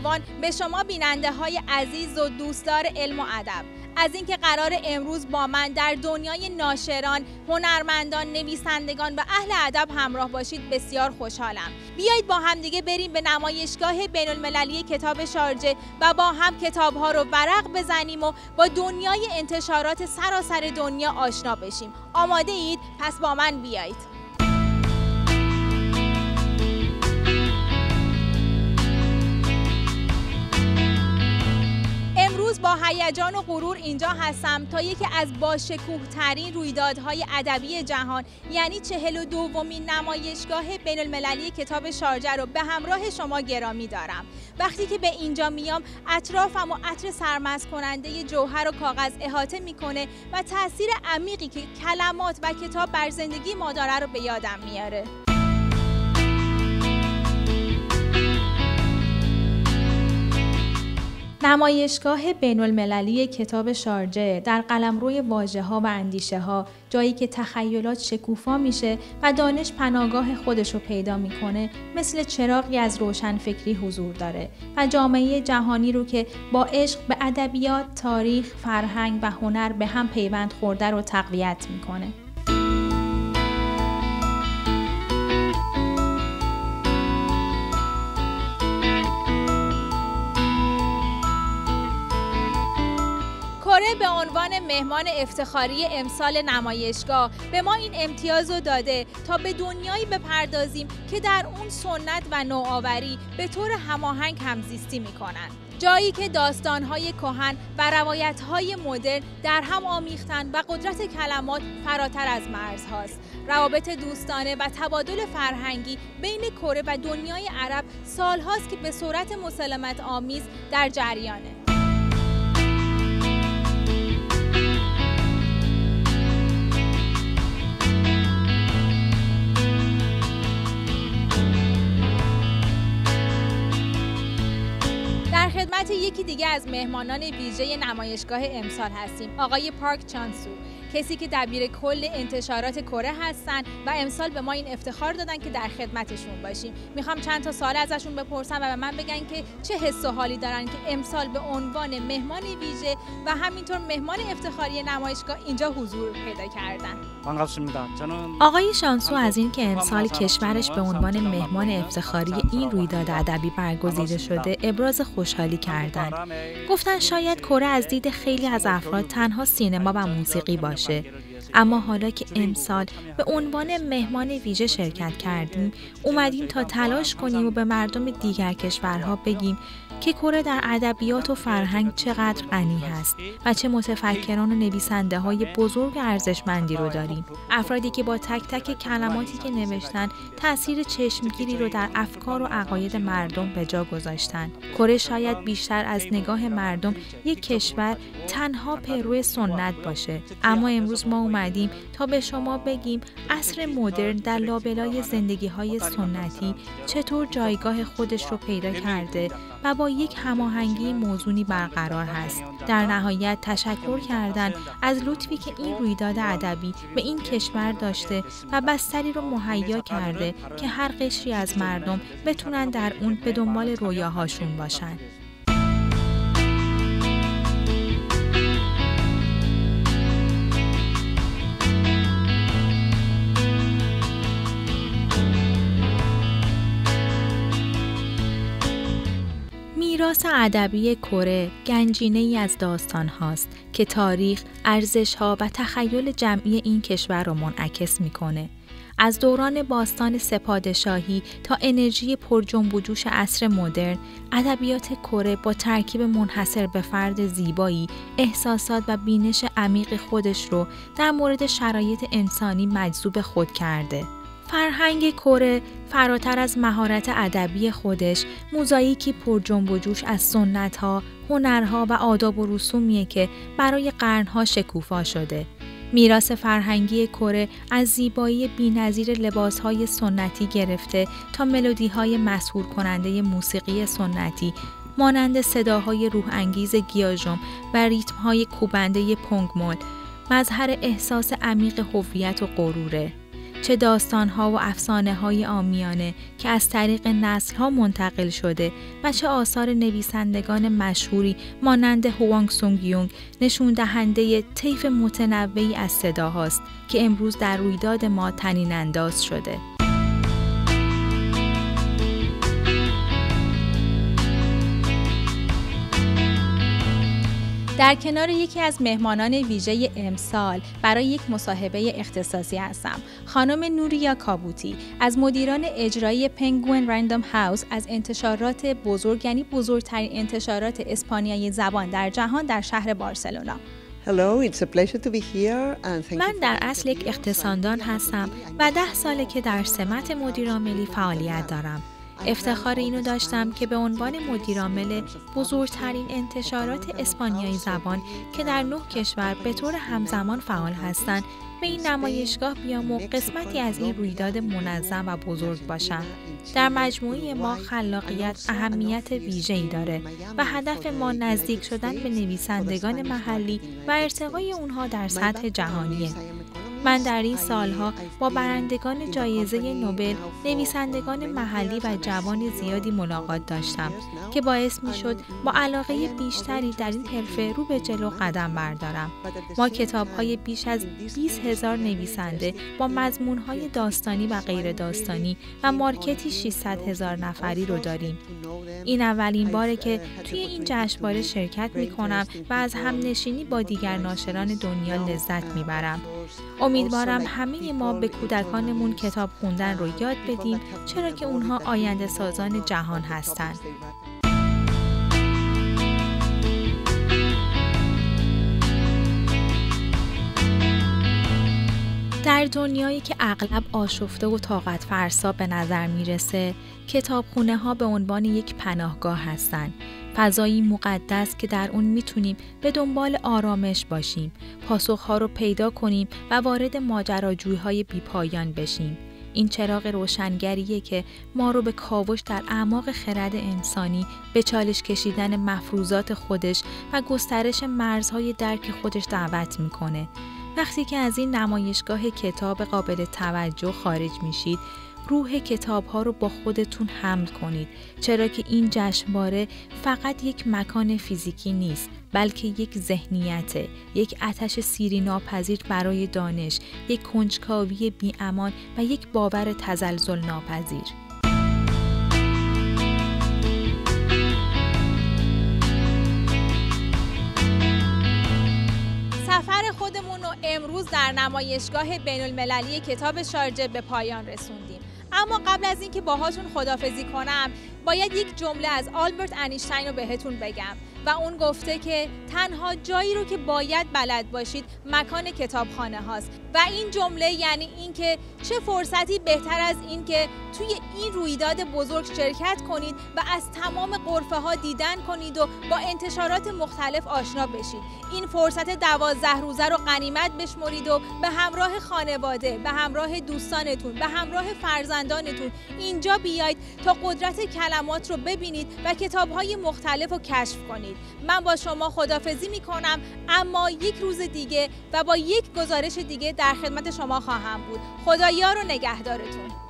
فراوان به شما بیننده های عزیز و دوستدار علم و ادب. از اینکه قرار امروز با من در دنیای ناشران، هنرمندان، نویسندگان و اهل ادب همراه باشید بسیار خوشحالم. بیایید با هم دیگه بریم به نمایشگاه بین‌المللی کتاب شارجه و با هم کتاب‌ها رو ورق بزنیم و با دنیای انتشارات سراسر دنیا آشنا بشیم. آماده اید؟ پس با من بیایید. با هیجان و غرور اینجا هستم تا یکی از باشکوه‌ترین رویدادهای ادبی جهان یعنی 42مین نمایشگاه بین‌المللی کتاب شارجه رو به همراه شما گرامی دارم. وقتی که به اینجا میام اطرافم و عطر سرمست کننده جوهر و کاغذ احاطه میکنه و تاثیر عمیقی که کلمات و کتاب بر زندگی ما داره رو به یادم میاره. نمایشگاه بین‌المللی کتاب شارجه در قلمروی واژه‌ها و اندیشه‌ها، جایی که تخیلات شکوفا میشه و دانش پناهگاه خودش رو پیدا میکنه، مثل چراغی از روشنفکری حضور داره و جامعه جهانی رو که با عشق به ادبیات، تاریخ، فرهنگ و هنر به هم پیوند خورده رو تقویت میکنه. کره به عنوان مهمان افتخاری امسال نمایشگاه به ما این امتیاز رو داده تا به دنیایی بپردازیم که در اون سنت و نوآوری به طور هماهنگ همزیستی میکنن. جایی که داستان‌های کهن و روایت‌های مدرن در هم آمیختن و قدرت کلمات فراتر از مرزهاست. روابط دوستانه و تبادل فرهنگی بین کره و دنیای عرب سال‌هاست که به صورت مسالمت آمیز در جریانه. خدمت یکی دیگه از مهمانان ویژه نمایشگاه امسال هستیم، آقای پارک چانسو، کسی که دبیر کل انتشارات کره هستن و امسال به ما این افتخار دادن که در خدمتشون باشیم. میخوام چند تا سوال ازشون بپرسم و به من بگن که چه حس و حالی دارن که امسال به عنوان مهمان ویژه و همینطور مهمان افتخاری نمایشگاه اینجا حضور پیدا کردن. آقای شانسو از این که امسال کشورش به عنوان مهمان افتخاری این رویداد ادبی برگزیده شده ابراز خوشحالی کردند. گفتن شاید کره از دید خیلی از افراد تنها سینما و موسیقی باشه، اما حالا که امسال به عنوان مهمان ویژه شرکت کردیم، اومدیم تا تلاش کنیم و به مردم دیگر کشورها بگیم که کره در ادبیات و فرهنگ چقدر غنی هست و چه متفکران و نویسنده های بزرگ ارزشمندی رو داریم. افرادی که با تک تک کلماتی که نوشتن تأثیر چشمگیری رو در افکار و عقاید مردم به جا گذاشتن. کره شاید بیشتر از نگاه مردم یک کشور تنها پیرو سنت باشه، اما امروز ما اومدیم تا به شما بگیم عصر مدرن در لابلای زندگی‌های سنتی چطور جایگاه خودش رو پیدا کرده و با یک هماهنگی موزونی برقرار هست. در نهایت تشکر کردن از لطفی که این رویداد ادبی به این کشور داشته و بستری رو مهیا کرده که هر قشری از مردم بتونن در اون به دنبال رویاهاشون باشن. میراث ادبی کره گنجینه‌ای از داستان هاست که تاریخ، ارزش‌ها و تخیل جمعی این کشور را منعکس می‌کنه. از دوران باستان سه‌پادشاهی تا انرژی پرجنب و جوش عصر مدرن، ادبیات کره با ترکیب منحصر به فرد زیبایی، احساسات و بینش عمیق خودش رو در مورد شرایط انسانی مجذوب خود کرده. فرهنگ کره فراتر از مهارت ادبی خودش موزاییکی پرجنب و جوش از سنت‌ها، هنرها و آداب و رسومیه که برای قرن‌ها شکوفا شده. میراث فرهنگی کره از زیبایی بی‌نظیر لباس‌های سنتی گرفته تا ملودی‌های مسحور کننده موسیقی سنتی مانند صداهای روح انگیز گیاژم و ریتم‌های کوبنده پونگمول، مظهر احساس عمیق هویت و غروره. چه داستان‌ها و افسانه‌های عامیانه که از طریق نسل‌ها منتقل شده و چه آثار نویسندگان مشهوری مانند هوانگ سونگ یونگ نشون دهنده طیف متنوعی از صداهاست که امروز در رویداد ما طنین انداز شده. در کنار یکی از مهمانان ویژه امسال برای یک مصاحبه اختصاصی هستم. خانم نوریا کابوتی از مدیران اجرایی پنگوئن رندوم هاوس از انتشارات بزرگ، یعنی بزرگترین انتشارات اسپانیایی زبان در جهان در شهر بارسلونا. من در اصل یک اقتصاددان هستم و 10 ساله که در سمت مدیرعاملی فعالیت دارم. افتخار اینو داشتم که به عنوان مدیرعامل بزرگترین انتشارات اسپانیایی زبان که در 9 کشور به طور همزمان فعال هستند به این نمایشگاه بیام و قسمتی از این رویداد منظم و بزرگ باشم. در مجموعه ما خلاقیت اهمیت ویژه‌ای داره و هدف ما نزدیک شدن به نویسندگان محلی و ارتقای اونها در سطح جهانیه. من در این سالها با برندگان جایزه نوبل، نویسندگان محلی و جوان زیادی ملاقات داشتم که باعث می شد با علاقه بیشتری در این حرفه رو به جلو قدم بردارم. ما کتاب‌های بیش از 20,000 نویسنده با مضمون‌های داستانی و غیر داستانی و مارکتی 600,000 نفری رو داریم. این اولین باره که توی این جشنواره شرکت می‌کنم و از همنشینی با دیگر ناشران دنیا لذت می‌برم. امیدوارم همه ما به کودکانمون کتاب خوندن رو یاد بدیم، چرا که اونها آینده سازان جهان هستند. در دنیایی که اغلب آشفته و طاقت فرسا به نظر میرسه، کتابخونه ها به عنوان یک پناهگاه هستند. فضایی مقدس که در اون میتونیم به دنبال آرامش باشیم، پاسخها رو پیدا کنیم و وارد ماجراجویی‌های بی‌پایان بشیم. این چراغ روشنگریه که ما رو به کاوش در اعماق خرد انسانی، به چالش کشیدن مفروضات خودش و گسترش مرزهای درک خودش دعوت میکنه. وقتی که از این نمایشگاه کتاب قابل توجه خارج میشید، روح کتاب‌ها رو با خودتون حمل کنید، چرا که این جشنواره فقط یک مکان فیزیکی نیست، بلکه یک ذهنیته، یک آتش سیری ناپذیر برای دانش، یک کنجکاوی بی‌امان و یک باور تزلزل ناپذیر. سفر خودمون رو امروز در نمایشگاه بین‌المللی کتاب شارجه به پایان رسوندیم. اما قبل از اینکه باهاتون خداحافظی کنم، باید یک جمله از آلبرت انیشتین رو بهتون بگم و اون گفته که تنها جایی رو که باید بلد باشید مکان کتابخانه هاست و این جمله یعنی این که چه فرصتی بهتر از این که توی این رویداد بزرگ شرکت کنید و از تمام غرفه ها دیدن کنید و با انتشارات مختلف آشنا بشید. این فرصت 12 روزه رو غنیمت بشمرید و به همراه خانواده، به همراه دوستانتون، به همراه فرزندانتون اینجا بیایید تا قدرت کلمات رو ببینید و کتاب‌های مختلف رو کشف کنید. من با شما خداحافظی می‌کنم، اما یک روز دیگه و با یک گزارش دیگه در خدمت شما خواهم بود. خدایا رو نگهدارتون.